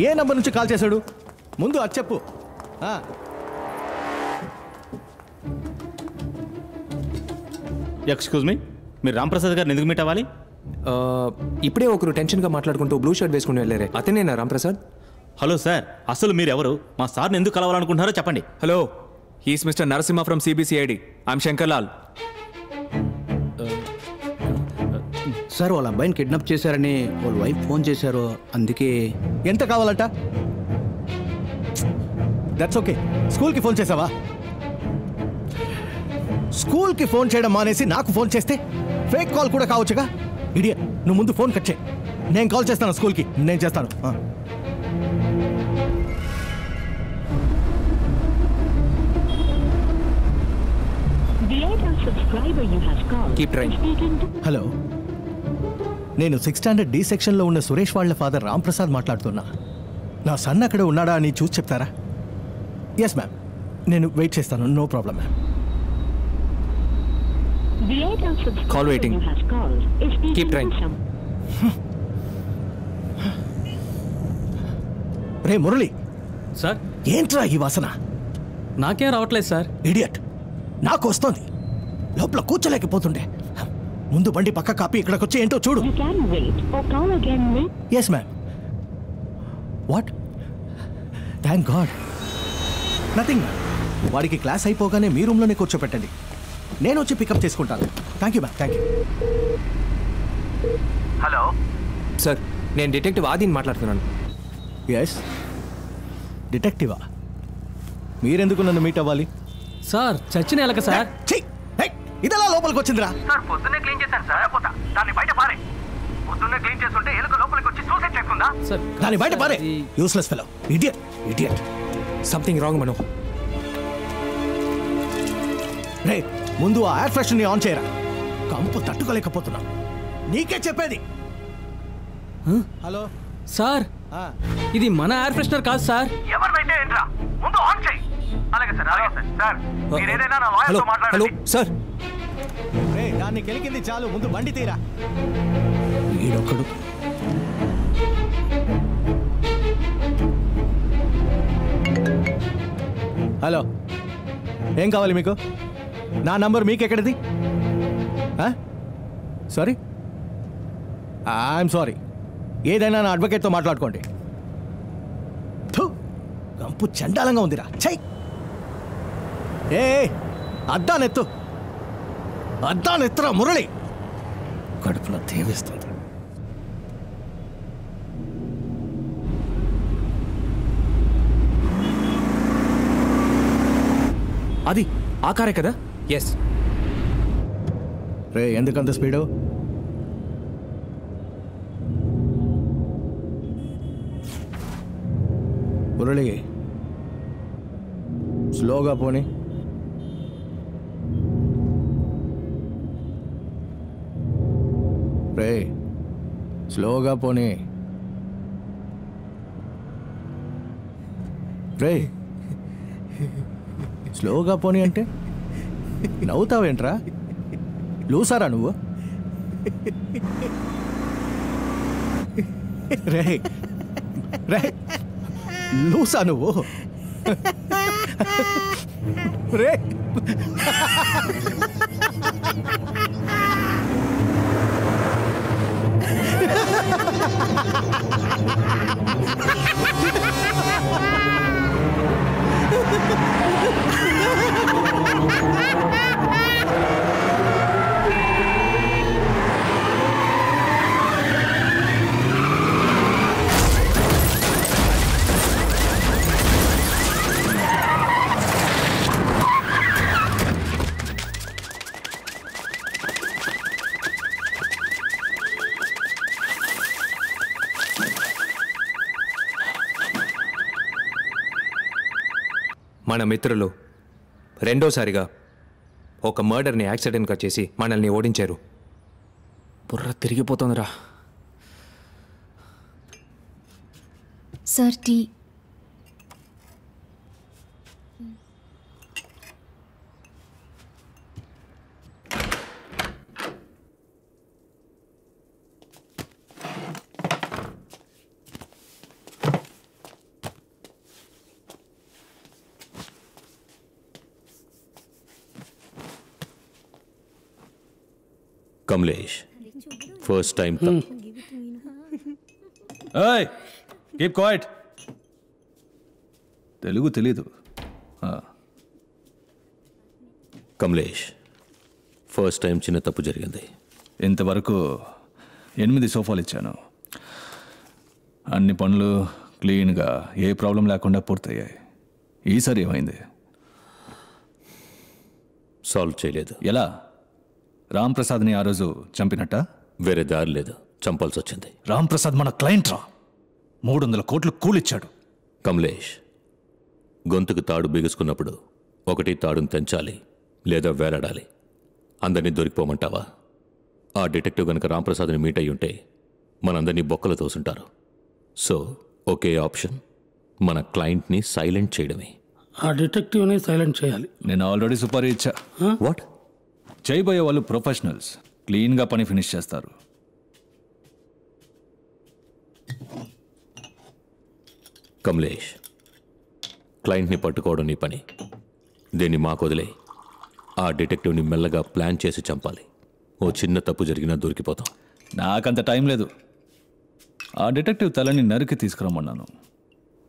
ఏ number నుంచి call చేశాడు ముందు అది చెప్పు. ఎక్స్క్యూజ్ మీ, మీరు రాంప్రసాద్ గారిని ఎందుకు మీట్ అవ్వాలి? ఇప్పుడే ఒకరు టెన్షన్గా మాట్లాడుకుంటూ బ్లూ షర్ట్ వేసుకుని వెళ్ళారే, అతనేనా రాంప్రసాద్? హలో సార్, అసలు మీరు ఎవరు? మా సార్ని ఎందుకు కలవాలనుకుంటున్నారో చెప్పండి. Hello, he's mister Narasimha from CBCID. I'm Shankarlal. Sir వాళ్ళ అబ్బాయిని కిడ్నాప్ చేశారని వాళ్ళ వైఫ్ ఫోన్ చేశారు, అందుకే. ఎంత కావాలంట? That's okay. స్కూల్కి ఫోన్ చేసావా? స్కూల్కి ఫోన్ చేయడం మానేసి నాకు ఫోన్ చేస్తే ఫేక్ కాల్ కూడా కావచ్చుగా. ఇడియట్, నువ్వు ముందు ఫోన్ కట్ చేయి. నేను కాల్ చేస్తాను స్కూల్కి, నేను చేస్తాను. హలో, నేను 6th స్టాండర్డ్ డి సెక్షన్లో ఉన్న సురేష్ వాళ్ళ ఫాదర్ రాంప్రసాద్ మాట్లాడుతున్నా. నా సన్ అక్కడ ఉన్నాడా అని చూసి చెప్తారా? ఎస్ మ్యామ్, నేను వెయిట్ చేస్తాను. No problem ma'am. Call waiting. Keep trying. రే మురళి. సార్, ఏంట్రా ఈ వాసన? నాకేం రావట్లేదు సార్. ఇడియట్, నాకు వస్తోంది. లోపల కూర్చోలేకపోతుండే. ముందు బండి పక్క కాపీ ఇక్కడికి వచ్చి ఏంటో చూడు. Yes ma'am. What? Thank god. Nothing ma'am. వాడికి క్లాస్ అయిపోగానే మీ రూమ్లోనే కూర్చోపెట్టండి, నేను వచ్చి పికప్ చేసుకుంటాను. Thank you ma'am, thank you. Hello sir, నేను డిటెక్టివ్ ఆదిని మాట్లాడుతున్నాను. ఎస్, డిటెక్టివా? మీరెందుకు నన్ను మీట్ అవ్వాలి? సార్, చచ్చిన ఎలక సార్. ఇదలా లోపలికి వచ్చిందిరా? సార్, పొద్దున్నే క్లీన్ చేశాను సార్. దాన్ని బయట పారే. పొద్దున్నే క్లీన్ చేస్తుంటే ఎలుక లోపలికి వచ్చి సూసైడ్ చేసుకుందా? సార్, దాన్ని బయట పారే. Useless fellow. Idiot, idiot. Something wrong Mano. రే, ముందు ఆ ఎయిర్ ఫ్రెషర్ని ఆన్ చేయరా. కంపు తట్టుకోలేకపోతున్నా. నీకే చెప్పేది. హలో సార్, ఇది మన ఎయిర్ ఫ్రెషనర్ కాదు సార్. ఎవరినైతే ఏంట్రా, ముందు ఆన్ చేయి. అలాగే సార్, అలాగే సార్. సార్, మీరు ఏదైనా నా లాయర్తో మాట్లాడండి. Hello sir. రే, దాన్ని కెలికింది చాలు, ముందు బండి తీరా. ఈడొక్కడు. హలో, ఏం కావాలి మీకు? నా నంబర్ మీకెక్కడిది? Sorry, I'm sorry. ఏదైనా నా అడ్వకేట్తో మాట్లాడుకోండి. గంపు చండాలంగా ఉందిరా. చెయ్. ఏ అద్దానెత్తు, అద్దానెత్తురా మురళి. కడుపులో తేవేస్తుంది. అది ఆ కారే కదా? ఎస్. రే, ఎందుకంత స్పీడు? మురళి, స్లోగా పోనీ. రే, స్లోగా పోనీ. రే, స్లోగా పోనీ అంటే నవ్వుతావేంట్రా? లూసారా నువ్వు? రే రే, లూసా నువ్వు? రే, మన మిత్రులు రెండోసారిగా ఒక మర్డర్ని యాక్సిడెంట్గా చేసి మనల్ని ఓడించారు. బుర్ర తిరిగిపోతుందిరా. Sir, tea. Kamlesh first time ఏయ్ కీప్ క్వైట్. తెలుగు తెలీదు. కమలేష్ ఫస్ట్ టైం చిన్న తప్పు జరిగింది. ఇంతవరకు 8 సోఫాలు ఇచ్చాను. అన్ని పనులు క్లీన్గా ఏ ప్రాబ్లం లేకుండా పూర్తయ్యాయి. ఈసారి ఏమైంది? సాల్వ్ చేయలేదు. ఎలా? రామ్ ప్రసాద్ని ఆ రోజు చంపినట్ట? వేరే దారి లేదు, చంపాల్సి వచ్చింది. రామ్ ప్రసాద్ మన క్లయింట్ రా. 300 కోట్లు కూలిచ్చాడు. కమలేష్ గొంతుకు తాడు బిగుసుకున్నప్పుడు ఒకటి తాడును తెంచాలి లేదా వేలాడాలి. అందరినీ దొరికిపోమంటావా? ఆ డిటెక్టివ్ గనక రాంప్రసాద్ని మీట్ అయ్యి ఉంటే మనందరినీ బొక్కలు తోసుంటారు. సో ఒకే ఆప్షన్, మన క్లయింట్ని సైలెంట్ చేయడమే. ఆ డిటెక్టివ్ని సైలెంట్ చేయాలి. నేను ఆల్రెడీ సుపారీ ఇచ్చా. వాట్? చేయబోయే వాళ్ళు ప్రొఫెషనల్స్, క్లీన్గా పని ఫినిష్ చేస్తారు. కమలేష్ క్లయింట్ని పట్టుకోవడం నీ పని. దీన్ని మాకు వదిలే. ఆ డిటెక్టివ్ని మెల్లగా ప్లాన్ చేసి చంపాలి. ఓ చిన్న తప్పు జరిగినా దొరికిపోతాం. నాకంత టైం లేదు. ఆ డిటెక్టివ్ తలని నరికి తీసుకురమ్మన్నాను.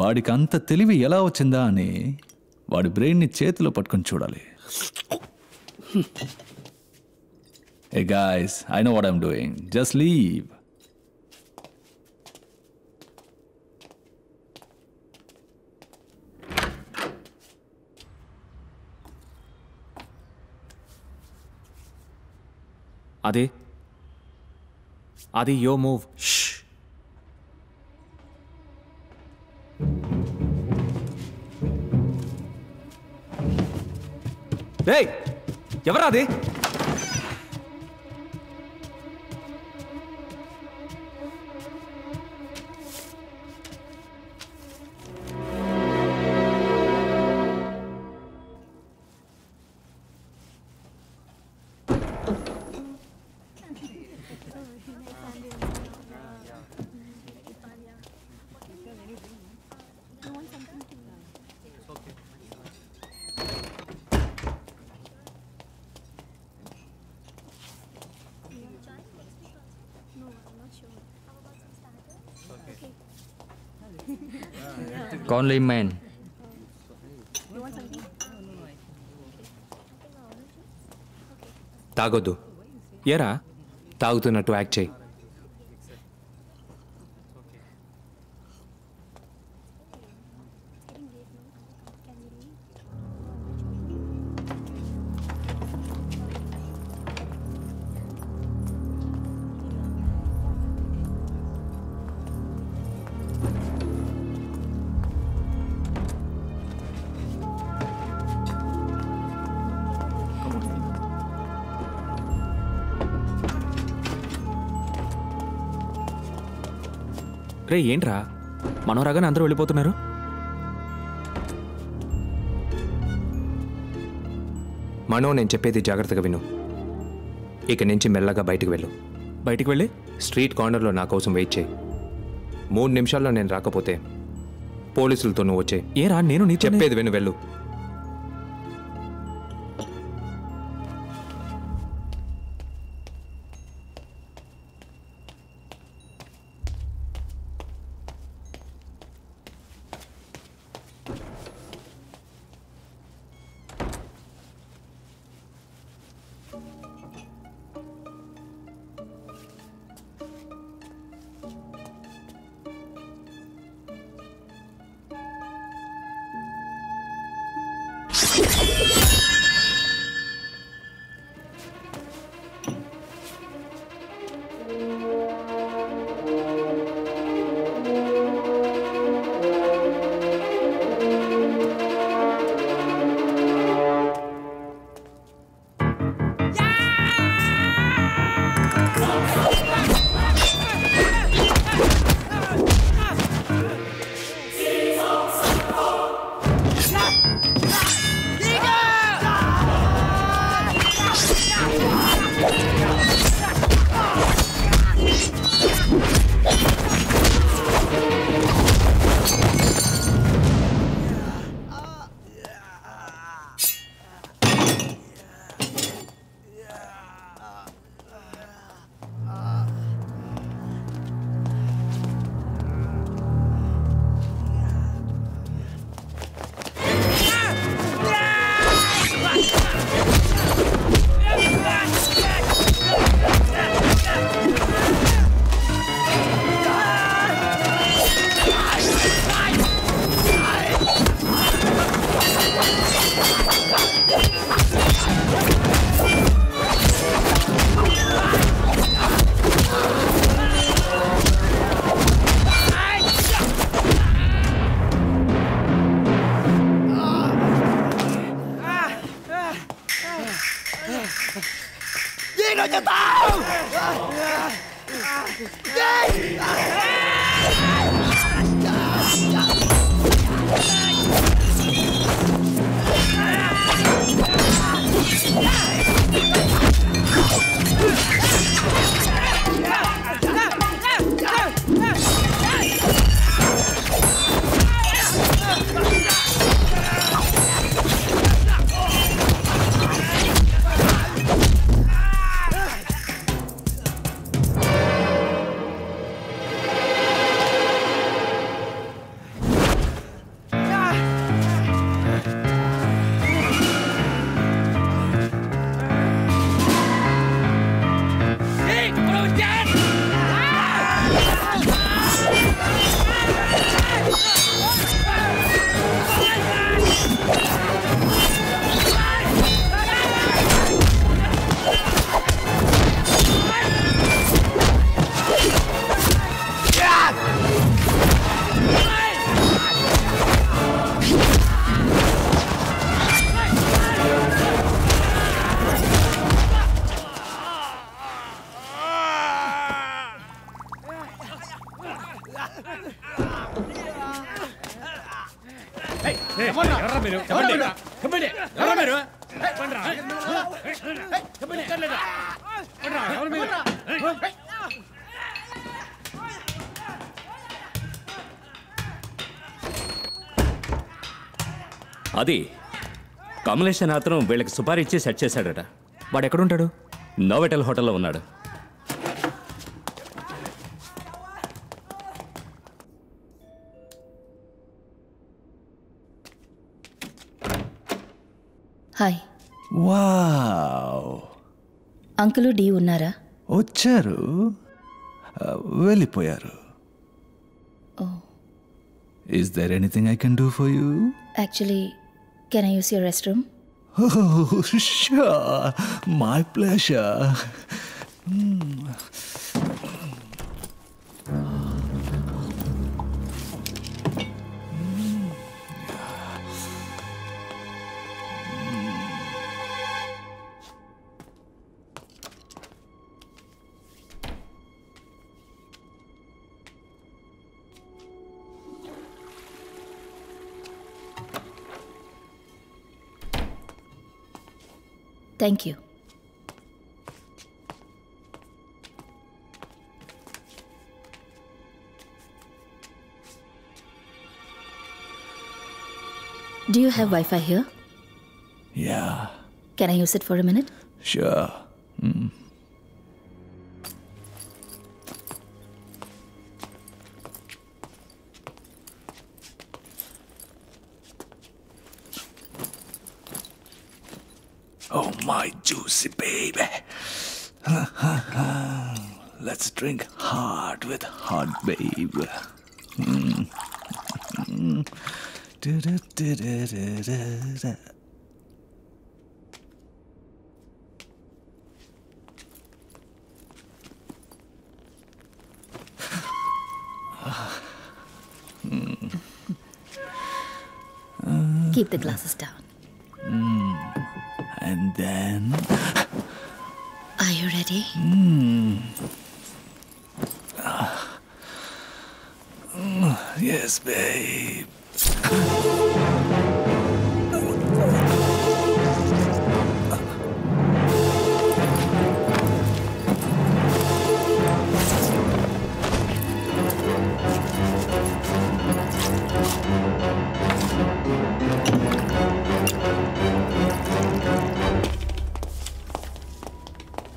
వాడికి అంత తెలివి ఎలా వచ్చిందా అని వాడి బ్రెయిన్ని చేతిలో పట్టుకొని చూడాలి. Hey guys, I know what I'm doing. Just leave. అది యో మూవ్. ఏయ్ ఎవరా అది? कौन ली मैन? తాగొద్దు. ఏరా తాగుతున్నట్టు యాక్ట్ చేయి. రే ఏంట్రా మనోరాగానే అందరూ వెళ్ళిపోతున్నారు? మనో నేను చెప్పేది జాగ్రత్తగా విను. ఇక నుంచి మెల్లగా బయటికి వెళ్ళు. బయటికి వెళ్ళి స్ట్రీట్ కార్నర్లో నా కోసం వెయిట్ చేయి. 3 నిమిషాల్లో నేను రాకపోతే పోలీసులతో నువ్వు వచ్చే. ఏరా నేను నీ చెప్పేది విను, వెళ్ళు. అది కమలేష్ అని అతను వీళ్ళకి సుపారీ ఇచ్చి సెట్ చేశాడట. వాడు ఎక్కడుంటాడు? నోవెటల్ హోటల్లో ఉన్నాడు. హాయ్. వావ్, అంకులు డి ఉన్నారా? వచ్చారు, వెళ్ళిపోయారు. Is there anything I can do for you? Actually, can I use your restroom? Oh, sure. My pleasure. Thank you. Do you have Wi-Fi here? Yeah, Can I use it for a minute? sure. Oh, my juicy baby. Let's drink hard with hot, babe. Da-da-da-da-da-da. Keep the glasses down. And then... Are you ready? Yes, babe.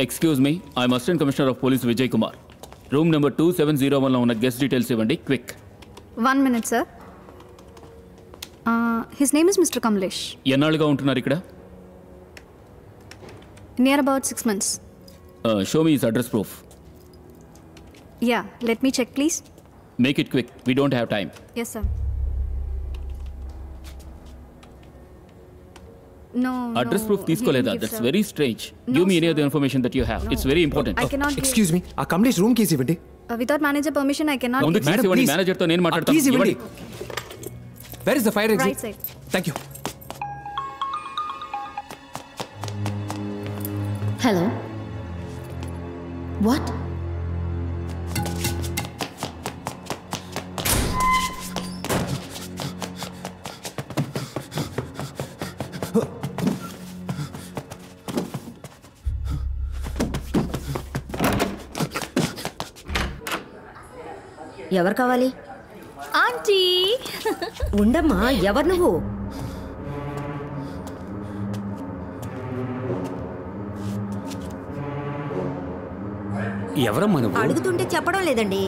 Excuse me, I'm assistant commissioner of police Vijay Kumar. Room number 2701లో ఉన్న guest details ఇవ్వండి, quick. 1 minute, sir. His name is Mr. Kamlesh. ఎన్నాళ్ళుగా ఉంటున్నారు ఇక్కడ? Near about 6 months. Show me his address proof. Yeah, let me check, please. Make it quick, we don't have time. Yes, sir. No. Address proof తీసుకోలేదా? That's very strange. Give me any other information that you have. It's very important. I cannot. Excuse me, ఆ Kamlesh room keys ఇవ్వండి. Without manager permission, I cannot. ముందు Madam, keys ఇవ్వండి, please. మేనేజర్తో నేను మాట్లాడతాను. Keys ఇవ్వండి. Where is the fire exit? Right side. Thank you. Hello? What? ఎవరు కావాలి? ఆంటీ. ఉండమ్మా, ఎవరు నువ్వు? ఎవరమ్మా నువ్వు? అడుగుతుంటే చెప్పడం లేదండి.